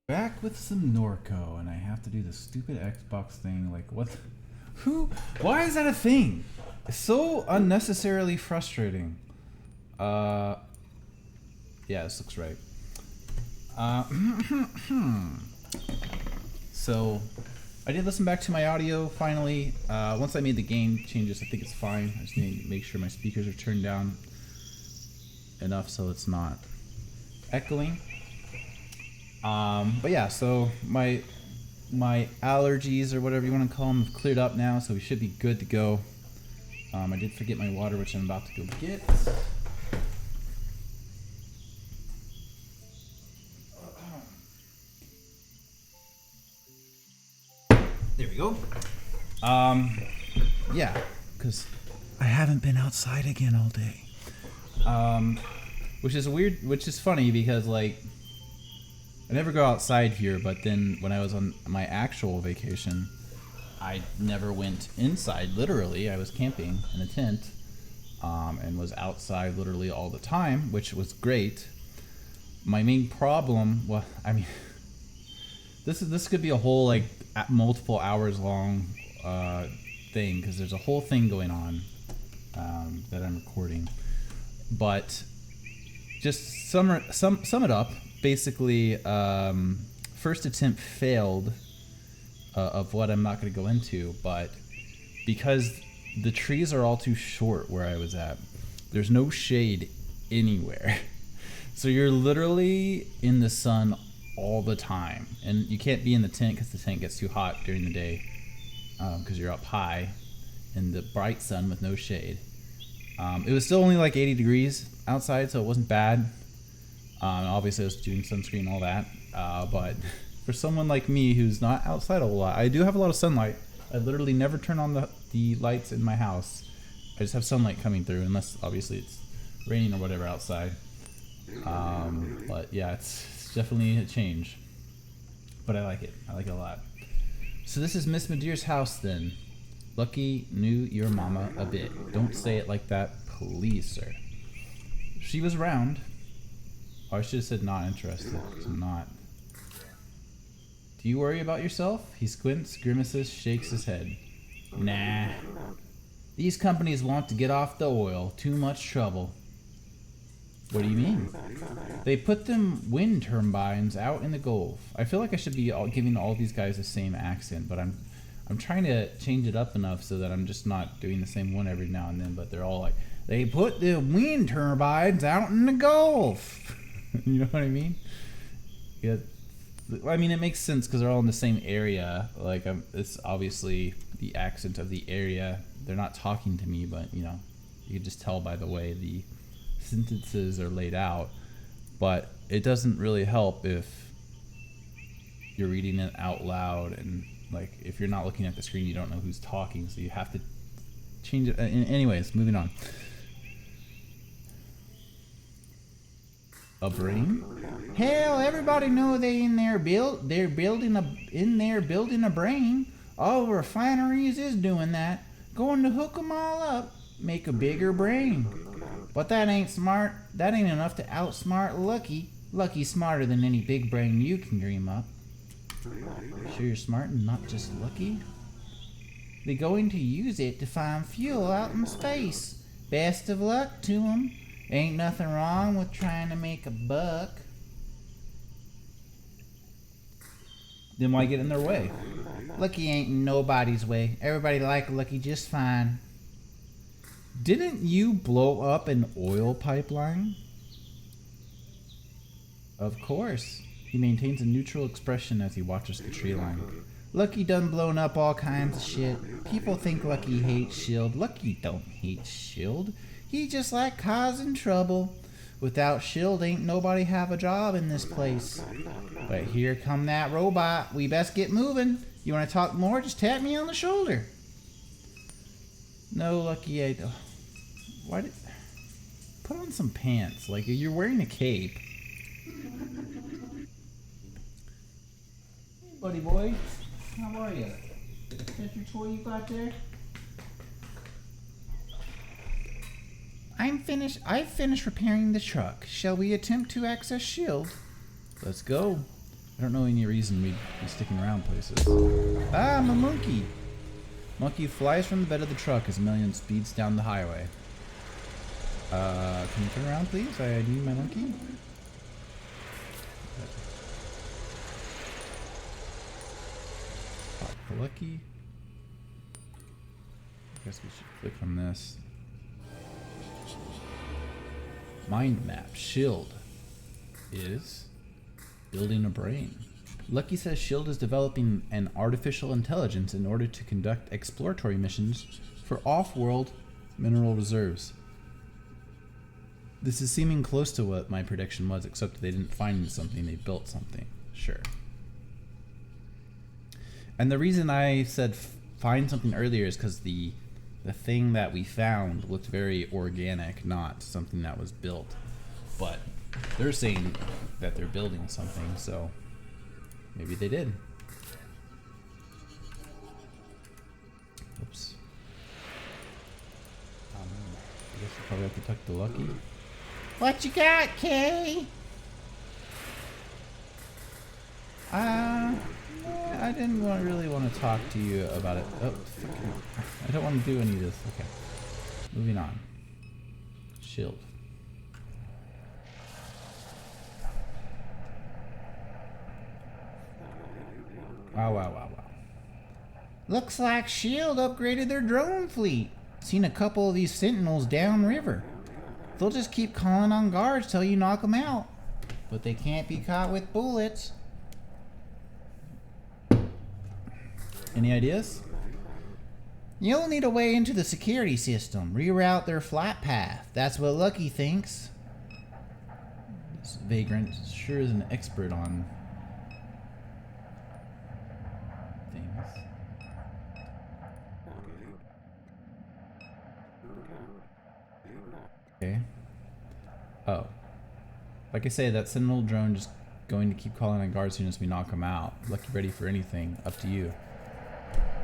Back with some Norco, and I have to do the stupid Xbox thing. Like, what? Who? Why is that a thing? It's so unnecessarily frustrating. Uh, yeah, this looks right. Uh, so, I did listen back to my audio finally. Once I made the game changes, I think it's fine. I just need to make sure my speakers are turned down enough so it's not echoing. But yeah, so my allergies or whatever you want to call them have cleared up now, so we should be good to go. I did forget my water, which I'm about to go get. There we go. Yeah, because I haven't been outside again all day. Which is weird, which is funny because like I never go outside here, but then when I was on my actual vacation, I never went inside, literally. I was camping in a tent, and was outside literally all the time, which was great. My main problem, well, I mean, this could be a whole, like, multiple hours long thing, because there's a whole thing going on that I'm recording. But just sum it up. Basically, first attempt failed of what I'm not going to go into, but because the trees are all too short where I was at, there's no shade anywhere. So you're literally in the sun all the time, and you can't be in the tent because the tent gets too hot during the day because you're up high in the bright sun with no shade. It was still only like 80 degrees outside, so it wasn't bad. Obviously, I was doing sunscreen and all that. But for someone like me who's not outside a whole lot, I do have a lot of sunlight. I literally never turn on the lights in my house. I just have sunlight coming through, unless obviously it's raining or whatever outside. But yeah, it's definitely a change. But I like it. I like it a lot. So this is Miss Madeir's house then. Lucky knew your mama a bit. Don't say it like that, please, sir. She was around. Oh, I should have said not interested. I'm not. Do you worry about yourself? He squints, grimaces, shakes his head. Nah. These companies want to get off the oil. Too much trouble. What do you mean? They put them wind turbines out in the Gulf. I feel like I should be giving all these guys the same accent, but I'm trying to change it up enough so that I'm just not doing the same one every now and then, but they're all like, they put the wind turbines out in the Gulf. You know what I mean? Yeah. I mean, it makes sense because they're all in the same area. Like, it's obviously the accent of the area. They're not talking to me, but, you know, you can just tell by the way the sentences are laid out. But it doesn't really help if you're reading it out loud and, like, if you're not looking at the screen, you don't know who's talking, so you have to change it. Anyways, moving on. A brain? Hell, everybody know they're building a brain. All refineries is doing that. Going to hook 'em all up, make a bigger brain. But that ain't smart. That ain't enough to outsmart Lucky. Lucky's smarter than any big brain you can dream up. Sure you're smart and not just lucky? They're going to use it to find fuel out in space. Best of luck to 'em. Ain't nothing wrong with trying to make a buck. Then why get in their way? Lucky ain't in nobody's way. Everybody like Lucky just fine. Didn't you blow up an oil pipeline? Of course. He maintains a neutral expression as he watches the tree line. Lucky done blown up all kinds of shit. People think Lucky hates Shield. Lucky don't hate Shield. He just like causing trouble. Without Shield, ain't nobody have a job in this place. But here come that robot. We best get moving. You want to talk more? Just tap me on the shoulder. No, Lucky, I don't. Why did... Put on some pants. Like, you're wearing a cape. Hey, buddy boy. How are you? That's your toy you got there? I've finished repairing the truck. Shall we attempt to access Shield? Let's go. I don't know any reason we'd be sticking around places. Ah, I'm a monkey! Monkey flies from the bed of the truck as Million speeds down the highway. Can you turn around, please? I need my monkey. Pop for Lucky. I guess we should click on this. Mind map. Shield is building a brain. Lucky says Shield is developing an artificial intelligence in order to conduct exploratory missions for off-world mineral reserves. This is seeming close to what my prediction was, except they didn't find something, they built something. Sure. And the reason I said find something earlier is because the thing that we found looked very organic, not something that was built. But they're saying that they're building something, so maybe they did. Oops. I guess I probably have to talk to Lucky. What you got, Kay? I didn't really want to talk to you about it. Oh, fucking, I don't want to do any of this. Okay. Moving on. Shield. Wow. Looks like Shield upgraded their drone fleet. Seen a couple of these sentinels downriver. They'll just keep calling on guards till you knock them out. But they can't be caught with bullets. Any ideas? You'll need a way into the security system. Reroute their flight path. That's what Lucky thinks. This vagrant sure is an expert on things. Okay. Oh. Like I say, that sentinel drone just going to keep calling on guards as soon as we knock them out. Lucky ready for anything. Up to you.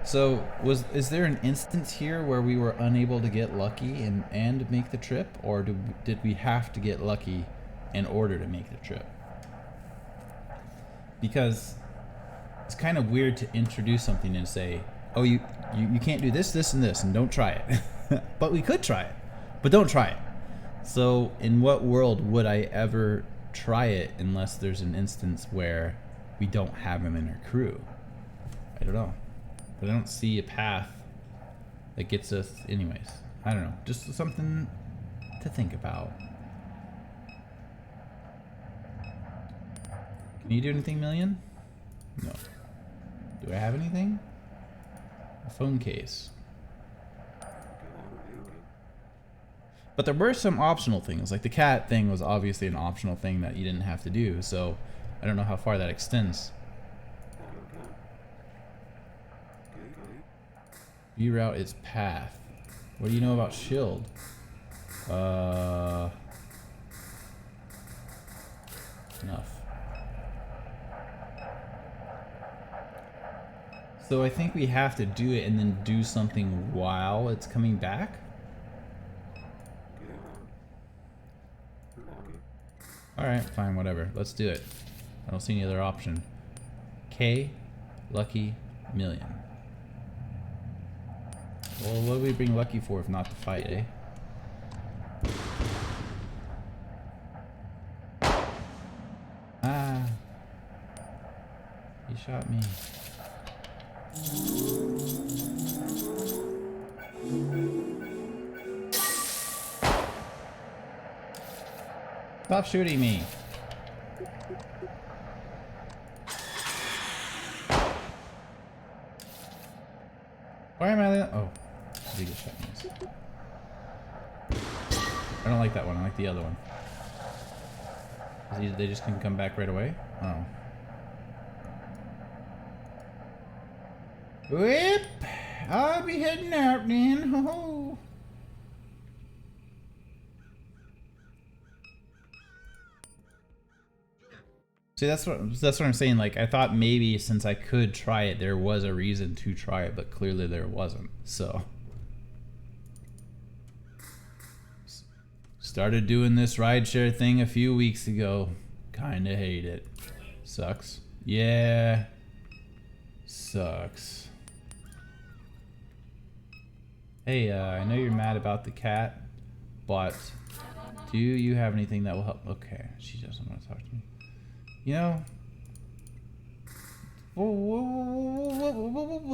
So, is there an instance here where we were unable to get Lucky and make the trip? Or did we have to get Lucky in order to make the trip? Because it's kind of weird to introduce something and say, oh, you can't do this, this, and this, and don't try it. But we could try it, but don't try it. So in what world would I ever try it unless there's an instance where we don't have him in our crew? I don't know. But I don't see a path that gets us anyways. I don't know. Just something to think about. Can you do anything, Million? No. Do I have anything? A phone case. But there were some optional things. Like the cat thing was obviously an optional thing that you didn't have to do. So I don't know how far that extends. Reroute its path. What do you know about Shield? Enough. So I think we have to do it and then do something while it's coming back. Alright, fine, whatever. Let's do it. I don't see any other option. K, Lucky, Million. Well, what do we bring Lucky for if not to fight, eh? Ah. He shot me. Stop shooting me. Why am I? Oh, he just shot me. I don't like that one. I like the other one. They just can come back right away. Oh. Whip! I'll be heading out then. Ho ho. See, that's what I'm saying. Like, I thought maybe since I could try it, there was a reason to try it, but clearly there wasn't. So, started doing this rideshare thing a few weeks ago. Kinda hate it. Sucks. Yeah. Sucks. Hey, I know you're mad about the cat, but do you have anything that will help? Okay, she doesn't want to talk to me. You know,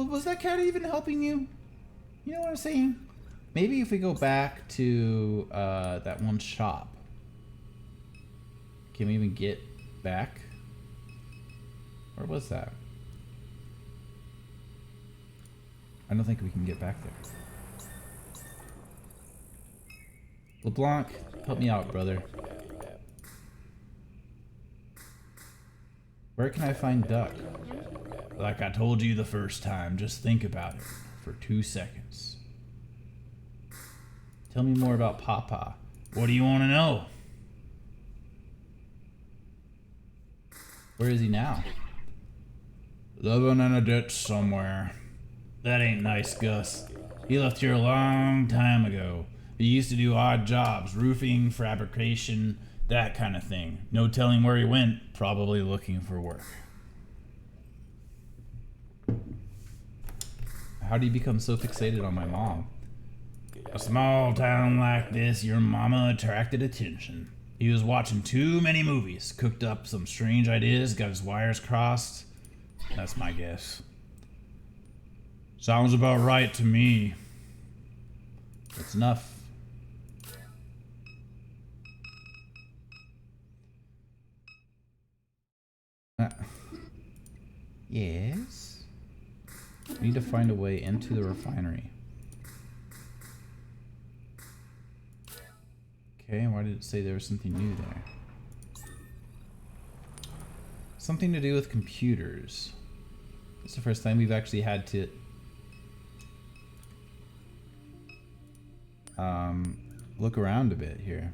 was that cat even helping you? You know what I'm saying? Maybe if we go back to that one shop. Can we even get back? Where was that? I don't think we can get back there. LeBlanc, help me out, brother. Where can I find Duck? Like I told you the first time, just think about it for 2 seconds. Tell me more about Papa. What do you want to know? Where is he now? Living in a ditch somewhere. That ain't nice, Gus. He left here a long time ago. He used to do odd jobs, roofing, fabrication, that kind of thing. No telling where he went, probably looking for work. How do you become so fixated on my mom? A small town like this, your mama attracted attention. He was watching too many movies, cooked up some strange ideas, got his wires crossed. That's my guess. Sounds about right to me. That's enough. Yes? We need to find a way into the refinery. Okay, why did it say there was something new there? Something to do with computers. It's the first time we've actually had to look around a bit here.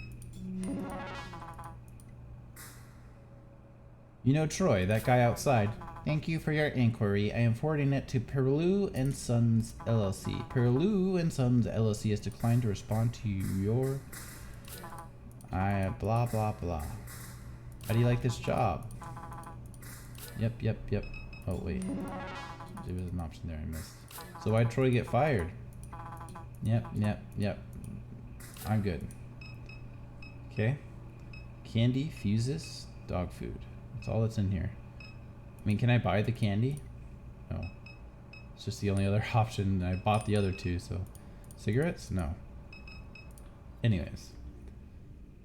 You know Troy, that guy outside. Thank you for your inquiry. I am forwarding it to Perlou and Sons LLC. Perlou and Sons LLC has declined to respond to your blah blah blah. How do you like this job? Yep. Oh wait. There was an option there I missed. So why'd Troy get fired? Yep. I'm good. Okay. Candy, fuses, dog food. That's all that's in here. I mean, can I buy the candy? No. It's just the only other option. I bought the other two, so. Cigarettes? No. Anyways.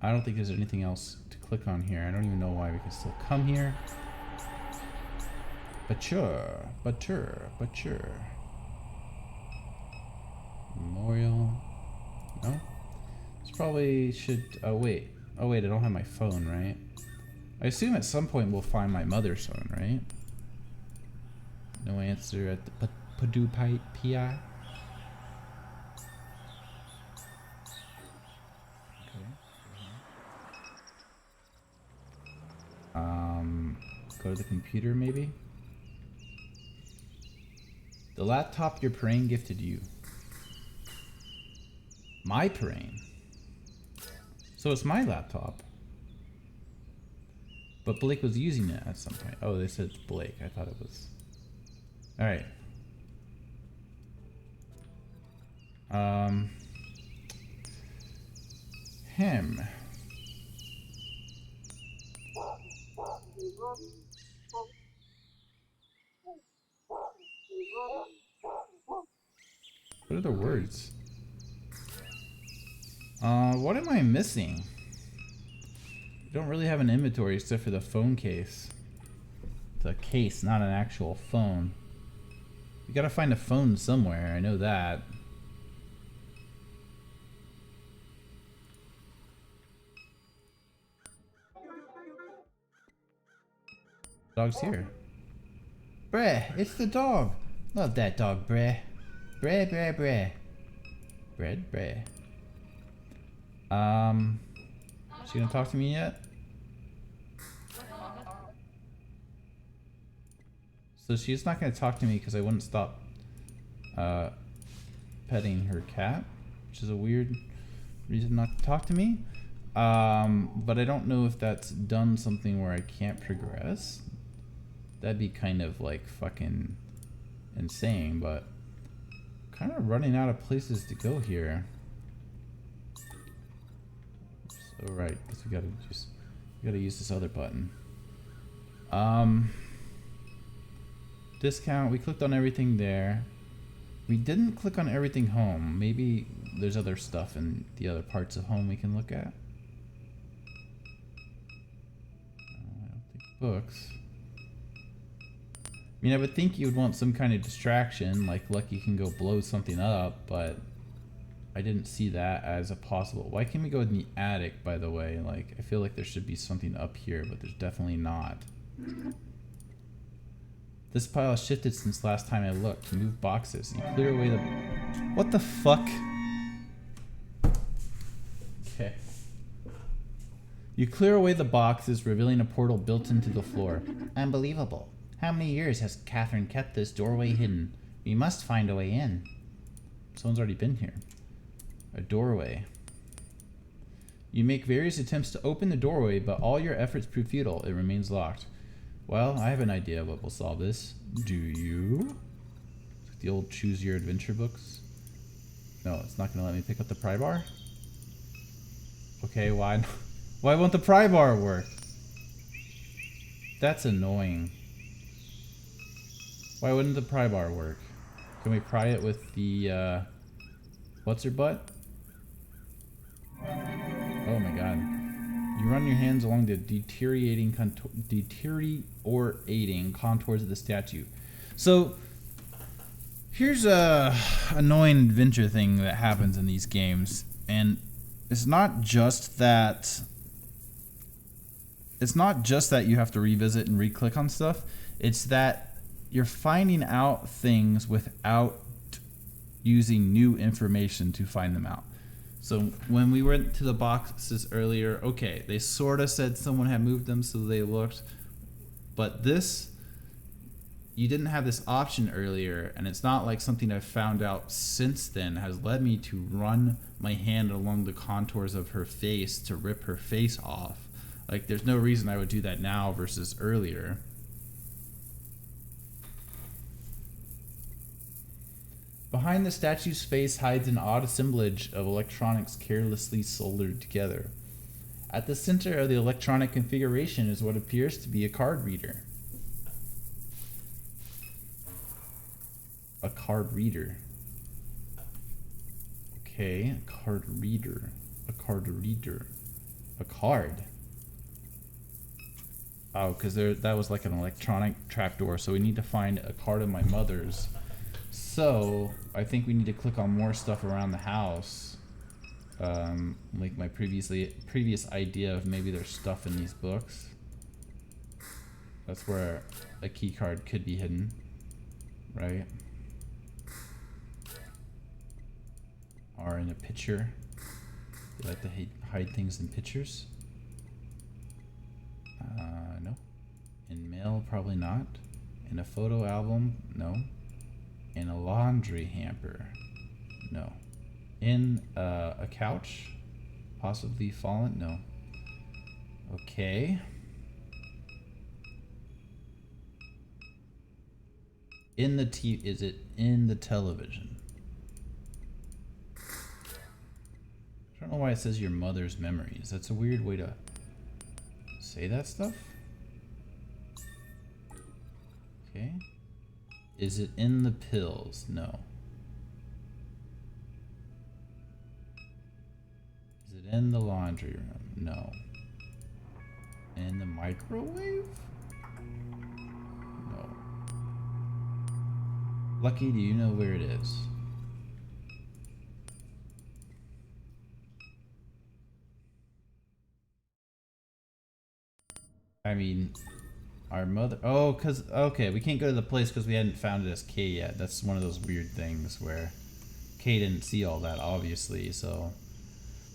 I don't think there's anything else to click on here. I don't even know why we can still come here. But sure. Memorial. No? This probably should. Oh wait, I don't have my phone, right? I assume at some point we'll find my mother's phone, right? No answer at the Purdue PI. Go to the computer maybe? The laptop your parrain gifted you. My parrain? So it's my laptop. But Blake was using it at some point. Oh, they said it's Blake. I thought it was... Alright. Him. What are the words? What am I missing? I don't really have an inventory except for the phone case. It's a case, not an actual phone. You gotta find a phone somewhere, I know that. Dog's here. Breh, it's the dog. Love that dog, Breh. Breh. Breh. She gonna talk to me yet? So she's not gonna talk to me because I wouldn't stop petting her cat, which is a weird reason not to talk to me. But I don't know if that's done something where I can't progress. That'd be kind of like fucking insane, but kind of running out of places to go here. So right, because we gotta use this other button. Discount, we clicked on everything there. We didn't click on everything home. Maybe there's other stuff in the other parts of home we can look at. I don't think books. I mean, I would think you would want some kind of distraction, like Lucky can go blow something up, but I didn't see that as a possible. Why can't we go in the attic, by the way? Like, I feel like there should be something up here, but there's definitely not. This pile has shifted since last time I looked. Move boxes. You clear away the... What the fuck? Okay. You clear away the boxes, revealing a portal built into the floor. Unbelievable. How many years has Catherine kept this doorway hidden? We must find a way in. Someone's already been here. A doorway. You make various attempts to open the doorway, but all your efforts prove futile. It remains locked. Well, I have an idea what will solve this. Do you? It's like the old Choose Your Adventure books. No, it's not going to let me pick up the pry bar? Okay, why won't the pry bar work? That's annoying. Why wouldn't the pry bar work? Can we pry it with the, what's her butt? Oh my god. You run your hands along the deteriorating contours of the statue. So, here's a annoying adventure thing that happens in these games, and it's not just that you have to revisit and re-click on stuff. It's that you're finding out things without using new information to find them out. So when we went to the boxes earlier, okay, they sort of said someone had moved them, so they looked. But this, you didn't have this option earlier, and it's not like something I've found out since then has led me to run my hand along the contours of her face to rip her face off. Like, there's no reason I would do that now versus earlier. Behind the statue's face hides an odd assemblage of electronics carelessly soldered together. At the center of the electronic configuration is what appears to be a card reader. A card reader. Okay, a card reader. A card reader. A card. Oh, because that was like an electronic trapdoor, so we need to find a card of my mother's. So, I think we need to click on more stuff around the house. Like my previous idea of maybe there's stuff in these books. That's where a key card could be hidden, right? Or in a picture. They like to hide things in pictures. No. In mail, probably not. In a photo album, no. In a laundry hamper, no. In a couch, possibly fallen, no. Okay. In the is it in the television? I don't know why it says your mother's memories. That's a weird way to say that stuff. Okay. Is it in the pills? No. Is it in the laundry room? No. In the microwave? No. Lucky, do you know where it is? I mean... Our mother... Oh, because... Okay, we can't go to the place because we hadn't found it as K yet. That's one of those weird things where K didn't see all that, obviously, so...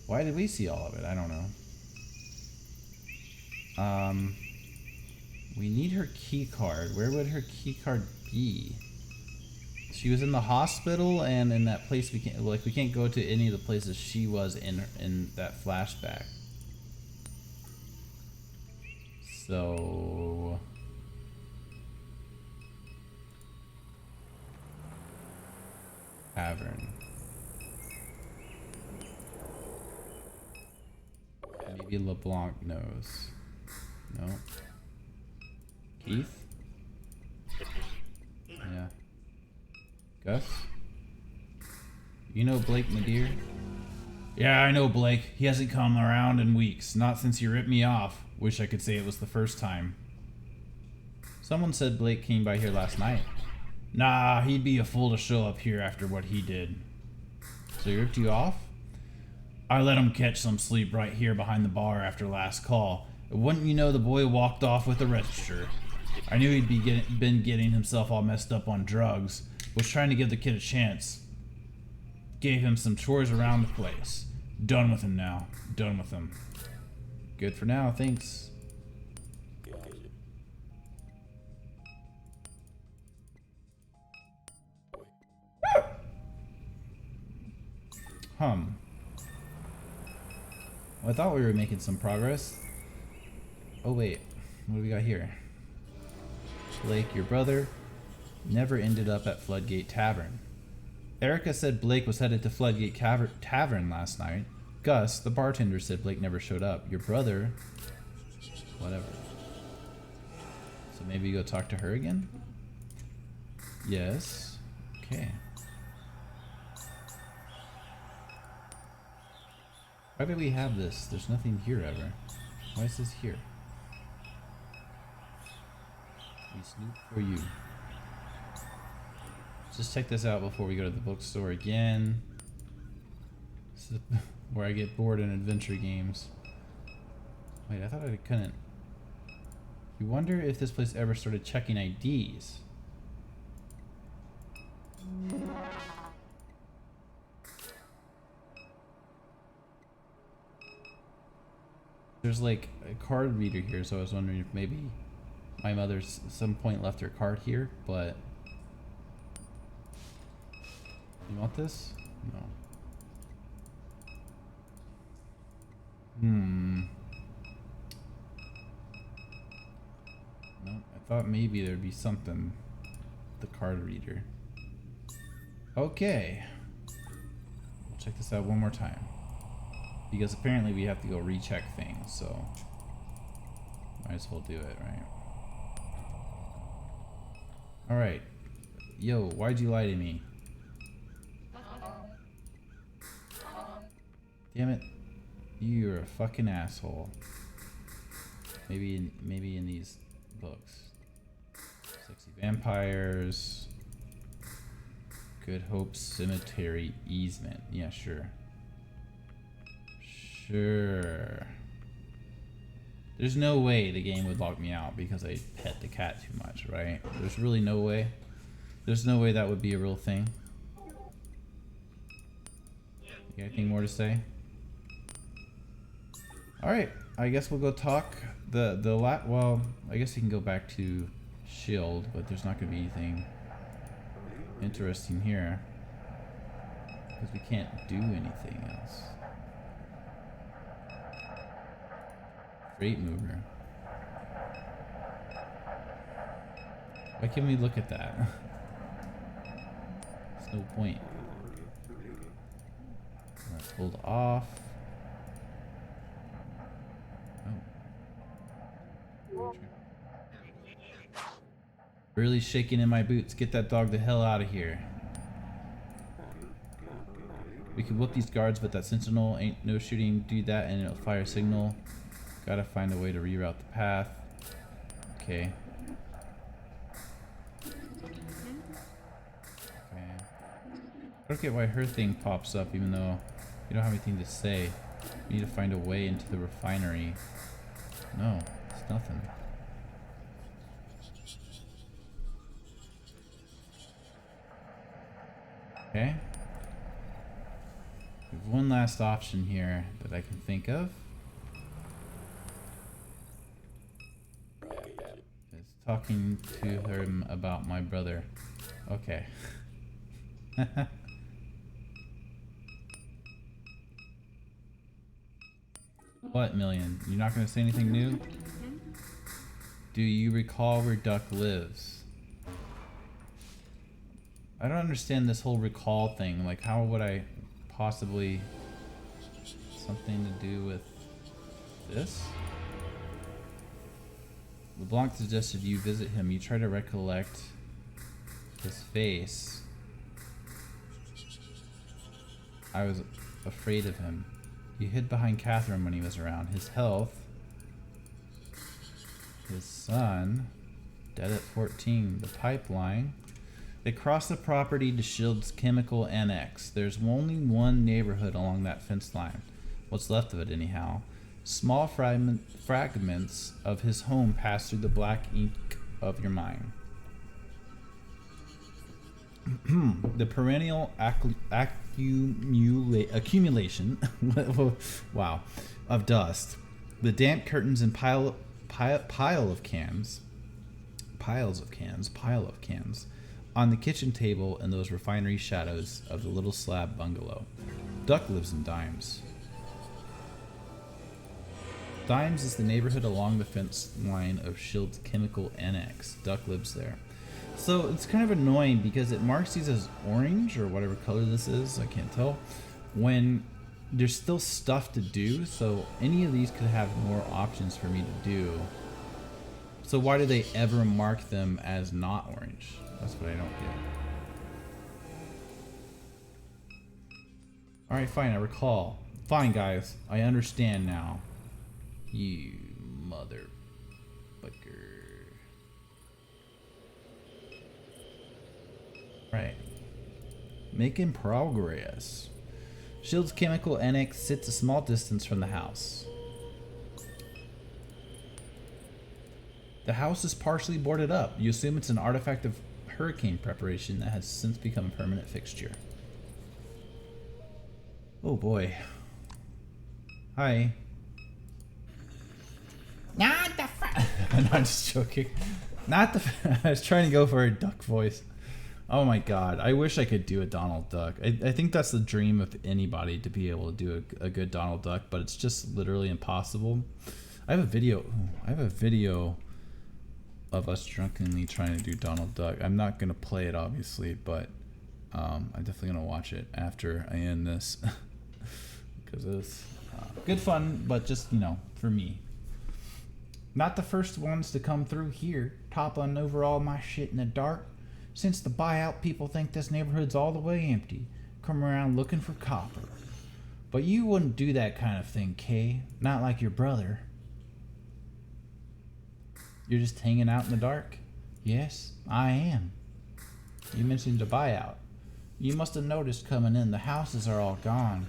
Why did we see all of it? I don't know. We need her key card. Where would her key card be? She was in the hospital and in that place we can't... Like, we can't go to any of the places she was in that flashback. So Tavern. Maybe LeBlanc knows. No. Keith? Yeah. Gus? You know Blake Nadir? Yeah, I know Blake. He hasn't come around in weeks. Not since he ripped me off. Wish I could say it was the first time. Someone said Blake came by here last night. Nah, he'd be a fool to show up here after what he did. So he ripped you off? I let him catch some sleep right here behind the bar after last call. Wouldn't you know, the boy walked off with the register. I knew he'd been getting himself all messed up on drugs. Was trying to give the kid a chance. Gave him some chores around the place. Done with him now. Done with him. Good for now, thanks. Well, I thought we were making some progress. Oh wait, what do we got here? Blake, your brother, never ended up at Floodgate Tavern. Erica said Blake was headed to Floodgate Tavern last night. Gus, the bartender, said Blake never showed up. Your brother... whatever. So maybe you go talk to her again? Yes. Okay. Why do we have this? There's nothing here ever. Why is this here? We snoop for you. Just check this out before we go to the bookstore again. This is where I get bored in adventure games. Wait, I thought I couldn't. You wonder if this place ever started checking IDs. There's like a card reader here, so I was wondering if maybe my mother's at some point left her card here, but... You want this? No. No, I thought maybe there'd be something. The card reader. Okay. We'll check this out one more time. Because apparently we have to go recheck things, so might as well do it, right? Alright. Yo, why'd you lie to me? Damn it. You're a fucking asshole. Maybe in these books. Sexy Vampires. Good Hope Cemetery Easement. Yeah, sure. Sure. There's no way the game would lock me out because I pet the cat too much, right? There's really no way. There's no way that would be a real thing. You got anything more to say? Alright, I guess we'll go talk. Well, I guess you can go back to Shield, but there's not going to be anything interesting here. Because we can't do anything else. Freight mover. Why can't we look at that? There's no point. Let's hold off. Oh. Really shaking in my boots. Get that dog the hell out of here. We can whoop these guards, but that sentinel ain't no shooting. Do that and it'll fire a signal. Gotta find a way to reroute the path. Okay. Okay. I don't get why her thing pops up even though you don't have anything to say. We need to find a way into the refinery. No, it's nothing. Okay. We have one last option here that I can think of. It's talking to him about my brother. Okay. What, Million? You're not going to say anything new? Do you recall where Duck lives? I don't understand this whole recall thing. Like, how would I possibly... something to do with this? LeBlanc suggested you visit him. You try to recollect his face. I was afraid of him. You hid behind Catherine when he was around. His health. His son. Dead at 14. The pipeline. They cross the property to Shield's Chemical Annex. There's only one neighborhood along that fence line. What's left of it, anyhow. Small fragments of his home pass through the black ink of your mind. The perennial accumulation wow, of dust. The damp curtains and pile of cans on the kitchen table and those refinery shadows of the little slab bungalow. Duck lives in Dimes. Dimes is the neighborhood along the fence line of Shield's Chemical Annex. Duck lives there. So it's kind of annoying because it marks these as orange or whatever color this is, I can't tell, when there's still stuff to do, so any of these could have more options for me to do. So why do they ever mark them as not orange? That's what I don't get. Alright, fine, I recall. Fine, guys, I understand now. You motherfucker. Right. Making progress. Shield's Chemical Annex sits a small distance from the house. The house is partially boarded up. You assume it's an artifact of hurricane preparation that has since become a permanent fixture. Oh boy. Hi. Not the I'm not just joking. Not the I was trying to go for a duck voice. Oh my god. I wish I could do a Donald Duck. I think that's the dream of anybody, to be able to do a good Donald Duck, but it's just literally impossible. I have a video of us drunkenly trying to do Donald Duck. I'm not gonna play it obviously, but I'm definitely gonna watch it after I end this because it's good fun, but just, you know, for me. Not the first ones to come through here, toppling over all my shit in the dark. Since the buyout, people think this neighborhood's all the way empty. Come around looking for copper. But you wouldn't do that kind of thing, Kay. Not like your brother. You're just hanging out in the dark? Yes, I am. You mentioned a buyout. You must have noticed coming in. The houses are all gone.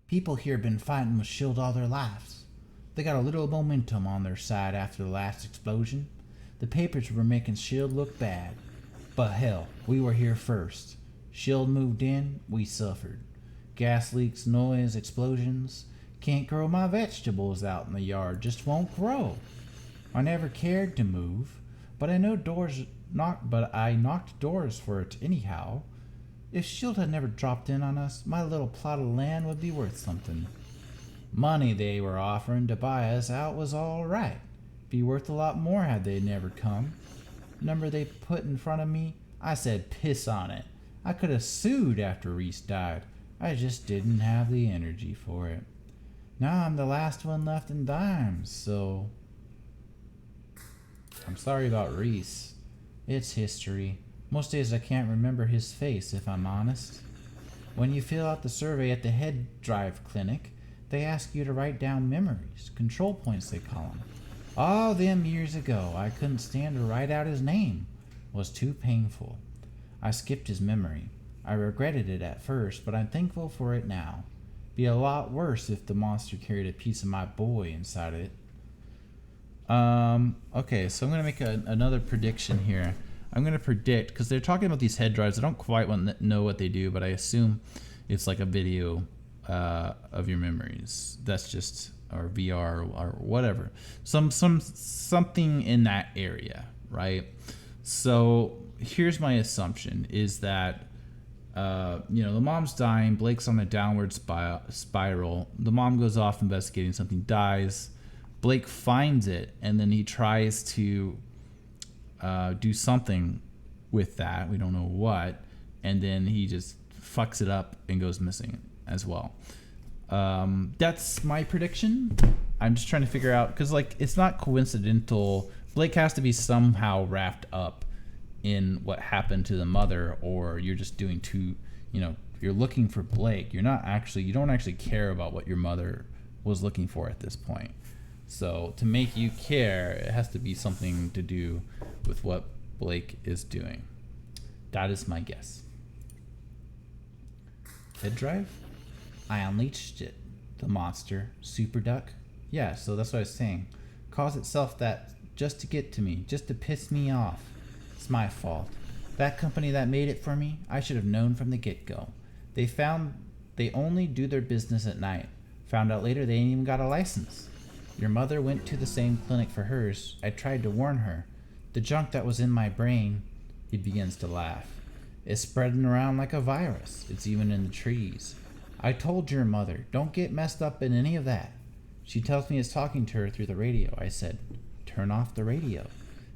People here have been fighting with Shield all their lives. They got a little momentum on their side after the last explosion. The papers were making Shield look bad. But hell, we were here first. Shield moved in, we suffered. Gas leaks, noise, explosions. Can't grow my vegetables out in the yard, just won't grow. I never cared to move, but I knocked doors for it anyhow. If Shield had never dropped in on us, my little plot of land would be worth something. Money they were offering to buy us out was all right. Be worth a lot more had they never come. The number they put in front of me, I said piss on it. I could have sued after Reese died. I just didn't have the energy for it. Now I'm the last one left in Dimes, so... I'm sorry about Reese. It's history. Most days I can't remember his face, if I'm honest. When you fill out the survey at the head drive clinic, they ask you to write down memories, control points they call them. All them years ago, I couldn't stand to write out his name. It was too painful. I skipped his memory. I regretted it at first, but I'm thankful for it now. Be a lot worse if the monster carried a piece of my boy inside it. Okay, so I'm going to make another prediction here. I'm going to predict, because they're talking about these head drives. I don't quite know what they do, but I assume it's like a video of your memories. That's just, or VR or whatever. Something in that area, right? So here's my assumption is that, the mom's dying. Blake's on a downward spiral. The mom goes off investigating something, dies. Blake finds it, and then he tries to do something with that. We don't know what. And then he just fucks it up and goes missing as well. That's my prediction. I'm just trying to figure out, because like it's not coincidental. Blake has to be somehow wrapped up in what happened to the mother, or you're just doing too, you're looking for Blake. You don't actually care about what your mother was looking for at this point. So to make you care, it has to be something to do with what Blake is doing. That is my guess. Head drive? I unleashed it. The monster. Super duck? Yeah, so that's what I was saying. Calls itself that just to get to me, just to piss me off. It's my fault. That company that made it for me, I should have known from the get-go. They only do their business at night. Found out later they ain't even got a license. Your mother went to the same clinic for hers. I tried to warn her. The junk that was in my brain, he begins to laugh. It's spreading around like a virus. It's even in the trees. I told your mother, don't get messed up in any of that. She tells me it's talking to her through the radio. I said, turn off the radio.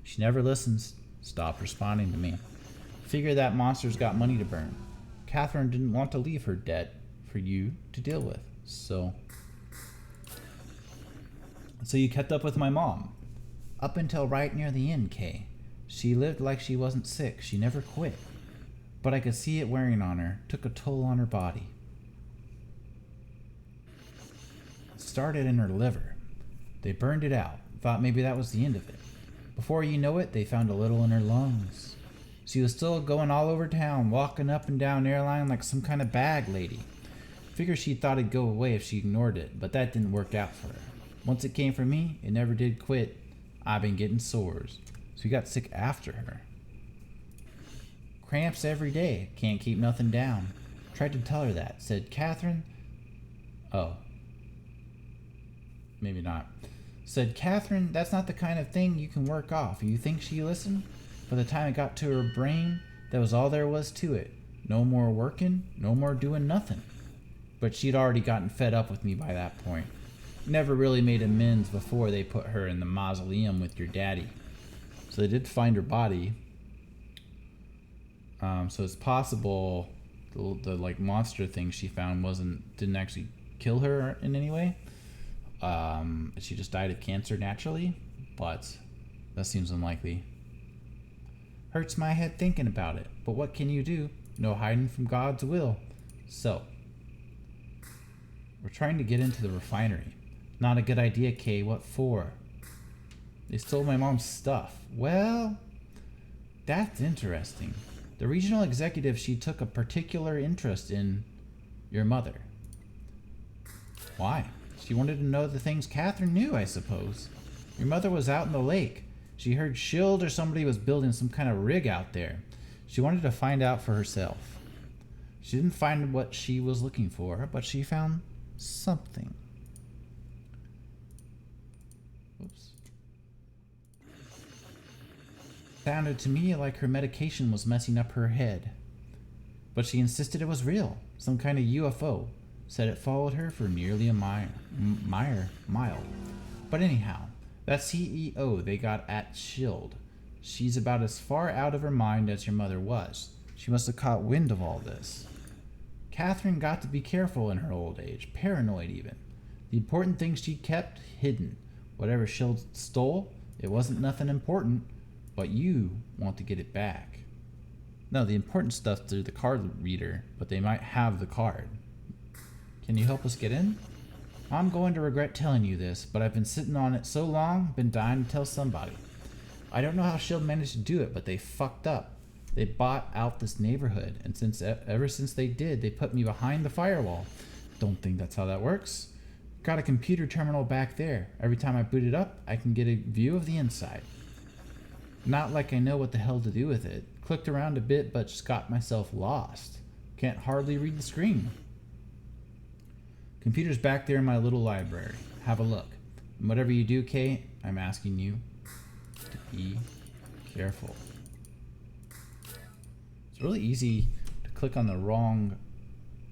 She never listens. Stopped responding to me. Figure that monster's got money to burn. Catherine didn't want to leave her debt for you to deal with. So you kept up with my mom. Up until right near the end, Kay. She lived like she wasn't sick. She never quit. But I could see it wearing on her. Took a toll on her body. It started in her liver. They burned it out. Thought maybe that was the end of it. Before you know it, they found a little in her lungs. She was still going all over town, walking up and down airline like some kind of bag lady. Figure she thought it'd go away if she ignored it, but that didn't work out for her. Once it came for me, it never did quit. I've been getting sores. So we got sick after her. Cramps every day. Can't keep nothing down. Tried to tell her that. Said, Catherine... Oh. Maybe not. Said, Catherine, that's not the kind of thing you can work off. You think she listened? By the time it got to her brain, that was all there was to it. No more working, no more doing nothing. But she'd already gotten fed up with me by that point. Never really made amends before they put her in the mausoleum with your daddy. So they did find her body. So it's possible the like monster thing she found didn't actually kill her in any way. She just died of cancer naturally, but that seems unlikely. Hurts my head thinking about it, but what can you do? No hiding from God's will. So, we're trying to get into the refinery. Not a good idea, Kay. What for? They stole my mom's stuff. Well, that's interesting. The regional executive, she took a particular interest in your mother. Why? She wanted to know the things Catherine knew, I suppose. Your mother was out in the lake. She heard Shield or somebody was building some kind of rig out there. She wanted to find out for herself. She didn't find what she was looking for, but she found something. Whoops. Sounded to me like her medication was messing up her head. But she insisted it was real, some kind of UFO. Said it followed her for nearly a mile. But anyhow, that CEO they got at Shield. She's about as far out of her mind as your mother was. She must have caught wind of all this. Catherine got to be careful in her old age, paranoid even. The important things she kept hidden. Whatever Shield stole, it wasn't nothing important, but you want to get it back. No, the important stuff's through the card reader, but they might have the card. Can you help us get in? I'm going to regret telling you this, but I've been sitting on it so long, been dying to tell somebody. I don't know how Shield managed to do it, but they fucked up. They bought out this neighborhood, and ever since they did, they put me behind the firewall. Don't think that's how that works. Got a computer terminal back there. Every time I boot it up, I can get a view of the inside. Not like I know what the hell to do with it. Clicked around a bit, but just got myself lost. Can't hardly read the screen. Computer's back there in my little library. Have a look. And whatever you do, Kate, I'm asking you to be careful. It's really easy to click on the wrong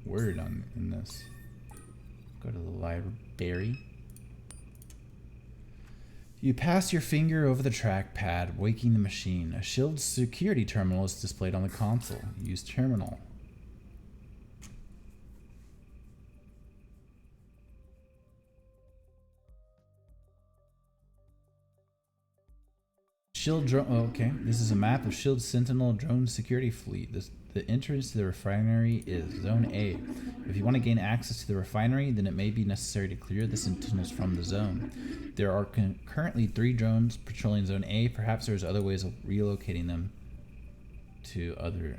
word in this. Go to the library. You pass your finger over the trackpad, waking the machine. A shield security terminal is displayed on the console. Use terminal. Shield drone. Oh, okay. This is a map of Shield Sentinel drone security fleet. The entrance to the refinery is Zone A. If you want to gain access to the refinery, then it may be necessary to clear the sentinels from the zone. There are currently 3 drones patrolling Zone A. Perhaps there's other ways of relocating them to other.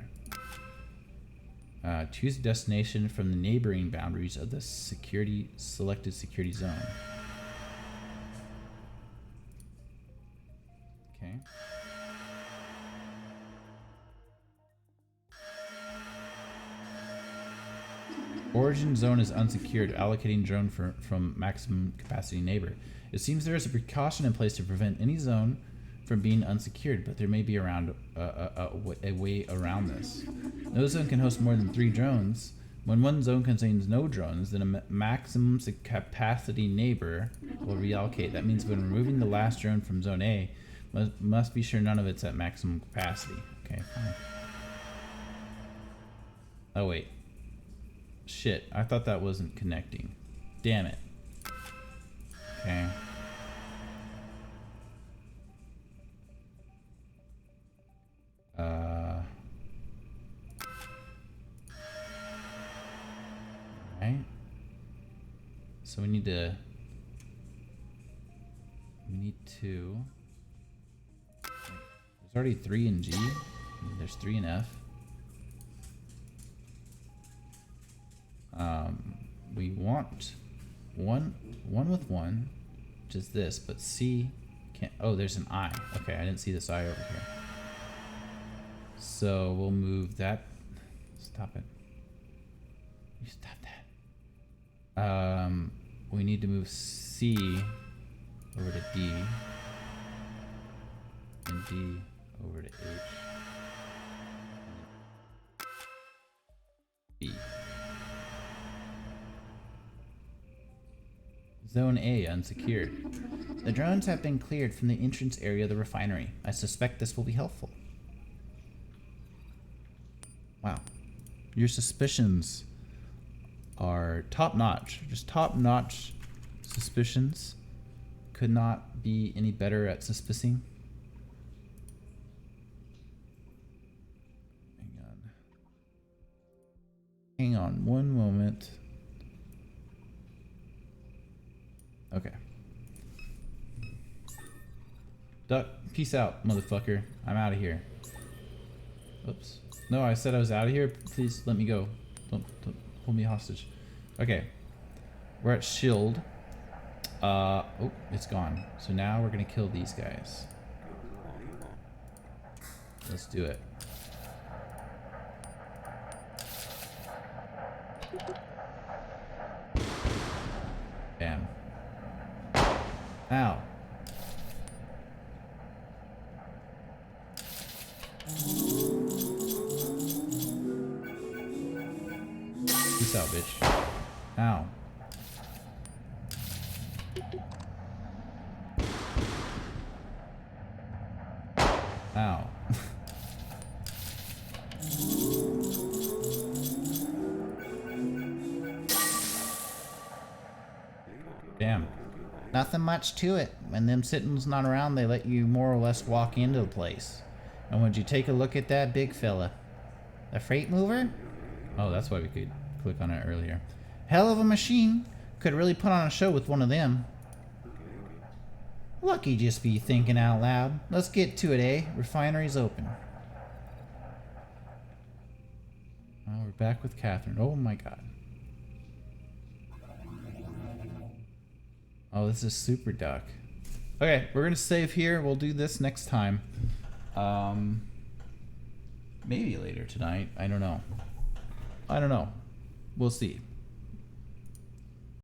Choose a destination from the neighboring boundaries of the selected security zone. Okay. Origin zone is unsecured, allocating drone from maximum capacity neighbor. It seems there is a precaution in place to prevent any zone from being unsecured, but there may be a way around this. No zone can host more than 3 drones. When one zone contains no drones, then a maximum capacity neighbor will reallocate. That means when removing the last drone from Zone A, must be sure none of it's at maximum capacity. Okay, fine. Oh wait. Shit, I thought that wasn't connecting. Damn it. Okay. Alright. So we need to... There's already 3 in G. There's 3 in F. We want one with 1, which is this, but C can't. Oh, there's an I. Okay, I didn't see this I over here. So we'll move that. Stop it. You stop that. We need to move C over to D, and D over to H. B. Zone A unsecured. The drones have been cleared from the entrance area of the refinery. I suspect this will be helpful. Wow. Your suspicions are top-notch. Just top-notch suspicions. Could not be any better at suspicing. Hang on one moment. Okay. Duck, peace out, motherfucker. I'm out of here. Oops. No, I said I was out of here. Please let me go. Don't hold me hostage. Okay. We're at Shield. Oh, it's gone. So now we're gonna kill these guys. Let's do it. Bam. Ow. Peace out, bitch. Ow. Ow. Damn. Nothing much to it. When them sittings not around, they let you more or less walk into the place. And would you take a look at that big fella? The freight mover? Oh, that's why we could click on it earlier. Hell of a machine. Could really put on a show with one of them. Lucky just be thinking out loud. Let's get to it, eh? Refinery's open. Oh, we're back with Catherine. Oh my god. Oh, this is super duck. Okay, we're gonna save here. We'll do this next time. Maybe later tonight. I don't know. We'll see.